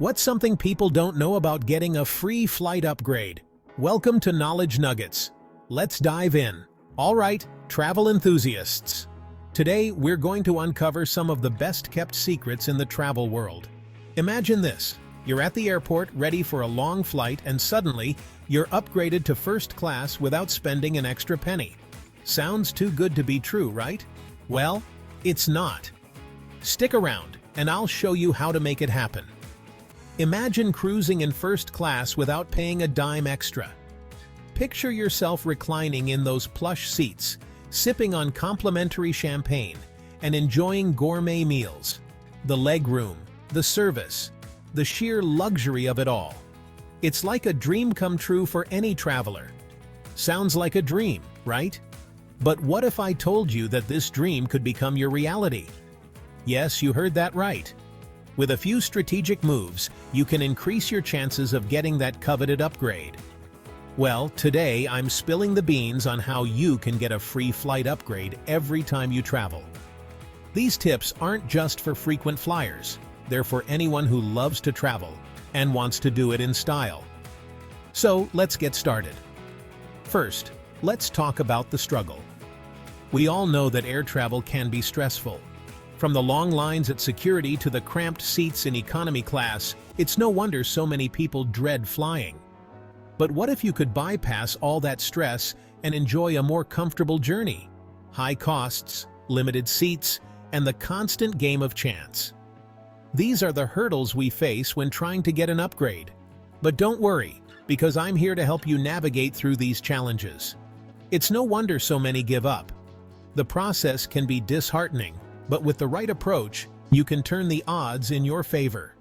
What's something people don't know about getting a free flight upgrade? Welcome to Knowledge Nuggets. Let's dive in. All right, travel enthusiasts. Today, we're going to uncover some of the best-kept secrets in the travel world. Imagine this. You're at the airport ready for a long flight and suddenly, you're upgraded to first class without spending an extra penny. Sounds too good to be true, right? Well, it's not. Stick around, and I'll show you how to make it happen. Imagine cruising in first class without paying a dime extra. Picture yourself reclining in those plush seats, sipping on complimentary champagne, and enjoying gourmet meals. The legroom, the service, the sheer luxury of it all. It's like a dream come true for any traveler. Sounds like a dream, right? But what if I told you that this dream could become your reality? Yes, you heard that right. With a few strategic moves, you can increase your chances of getting that coveted upgrade. Well, today I'm spilling the beans on how you can get a free flight upgrade every time you travel. These tips aren't just for frequent flyers, they're for anyone who loves to travel and wants to do it in style. So let's get started. First, let's talk about the struggle. We all know that air travel can be stressful. From the long lines at security to the cramped seats in economy class, it's no wonder so many people dread flying. But what if you could bypass all that stress and enjoy a more comfortable journey? High costs, limited seats, and the constant game of chance. These are the hurdles we face when trying to get an upgrade. But don't worry, because I'm here to help you navigate through these challenges. It's no wonder so many give up. The process can be disheartening, but with the right approach, you can turn the odds in your favor.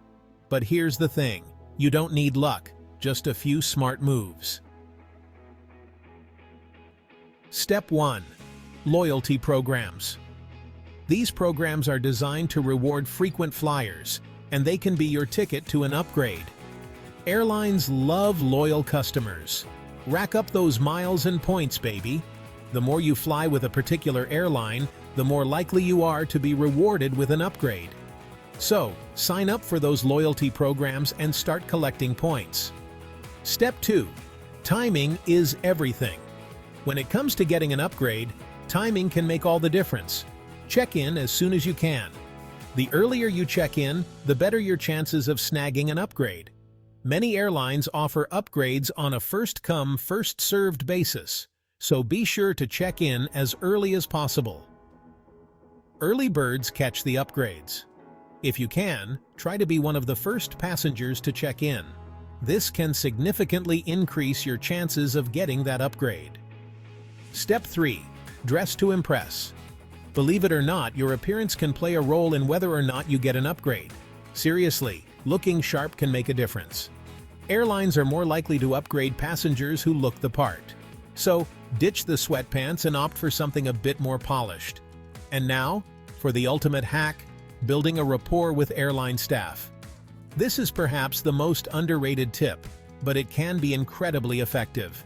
But here's the thing, you don't need luck, just a few smart moves. Step 1. Loyalty programs. These programs are designed to reward frequent flyers, and they can be your ticket to an upgrade. Airlines love loyal customers. Rack up those miles and points, baby. The more you fly with a particular airline, the more likely you are to be rewarded with an upgrade. So, sign up for those loyalty programs and start collecting points. Step 2. Timing is everything. When it comes to getting an upgrade, timing can make all the difference. Check in as soon as you can. The earlier you check in, the better your chances of snagging an upgrade. Many airlines offer upgrades on a first-come, first-served basis, so be sure to check in as early as possible. Early birds catch the upgrades. If you can, try to be one of the first passengers to check in. This can significantly increase your chances of getting that upgrade. Step 3. Dress to impress. Believe it or not, your appearance can play a role in whether or not you get an upgrade. Seriously, looking sharp can make a difference. Airlines are more likely to upgrade passengers who look the part. So, ditch the sweatpants and opt for something a bit more polished. And now, for the ultimate hack, building a rapport with airline staff. This is perhaps the most underrated tip, but it can be incredibly effective.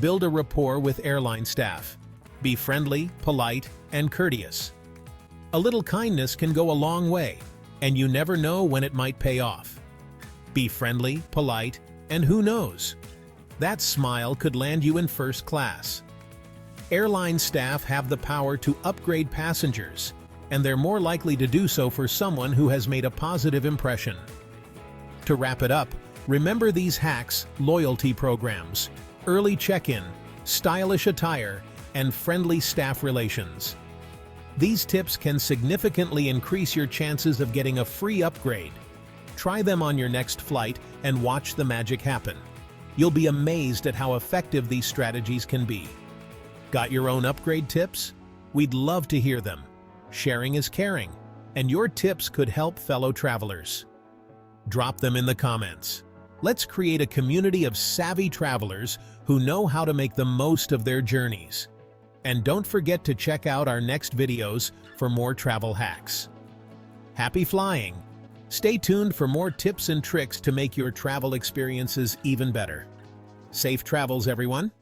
Build a rapport with airline staff. Be friendly, polite, and courteous. A little kindness can go a long way, and you never know when it might pay off. Be friendly, polite, and who knows? That smile could land you in first class. Airline staff have the power to upgrade passengers, and they're more likely to do so for someone who has made a positive impression. To wrap it up, remember these hacks: loyalty programs, early check-in, stylish attire, and friendly staff relations. These tips can significantly increase your chances of getting a free upgrade. Try them on your next flight and watch the magic happen. You'll be amazed at how effective these strategies can be. Got your own upgrade tips? We'd love to hear them. Sharing is caring, and your tips could help fellow travelers. Drop them in the comments. Let's create a community of savvy travelers who know how to make the most of their journeys. And don't forget to check out our next videos for more travel hacks. Happy flying! Stay tuned for more tips and tricks to make your travel experiences even better. Safe travels, everyone!